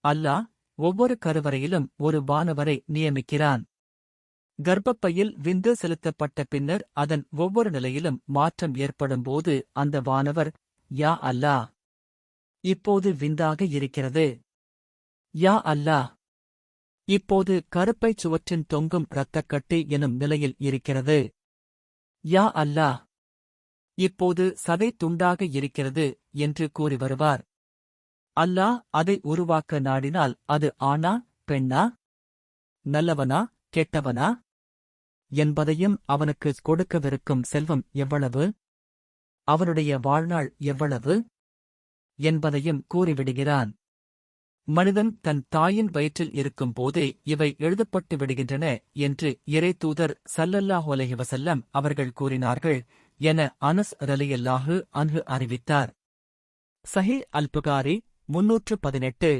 அல்லாஹ் ஒவ்வொரு கருவறையிலும் ஒரு வானவரை நியமிக்கிறான். கர்ப்பப்பையில் விந்து செலுத்தப்பட்ட பின்னர் அதன் ஒவ்வொரு நிலையிலும் மாற்றம் ஏற்படும்போது அந்த வானவர், யா அல்லாஹ், இப்போது விந்தாக இருக்கிறது. யா அல்லாஹ், இப்போது கருப்பைச் சுவற்றின் தொங்கும் இரத்தக்கட்டி எனும் நிலையில் இருக்கிறது. யா அல்லாஹ், இப்போது சதை துண்டாக இருக்கிறது என்று கூறி வருவார். அல்லாஹ் அதை உருவாக்க நாடினால் அது ஆணா பெண்ணா, நல்லவனா கெட்டவனா என்பதையும் அவனுக்கு கொடுக்கவிருக்கும் செல்வம் எவ்வளவு, அவனுடைய வாழ்நாள் எவ்வளவு என்பதையும் கூறிவிடுகிறான். மனிதன் தன் தாயின் வயிற்றில் இருக்கும் போதே இவை எழுதப்பட்டு விடுகின்றன என்று இறைத்தூதர் ஸல்லல்லாஹு அலைஹி வஸல்லம் அவர்கள் கூறினார்கள் என அனஸ் ரலியல்லாஹு அன்ஹு அறிவித்தார். ஸஹீஹ் அல் புகாரி 318.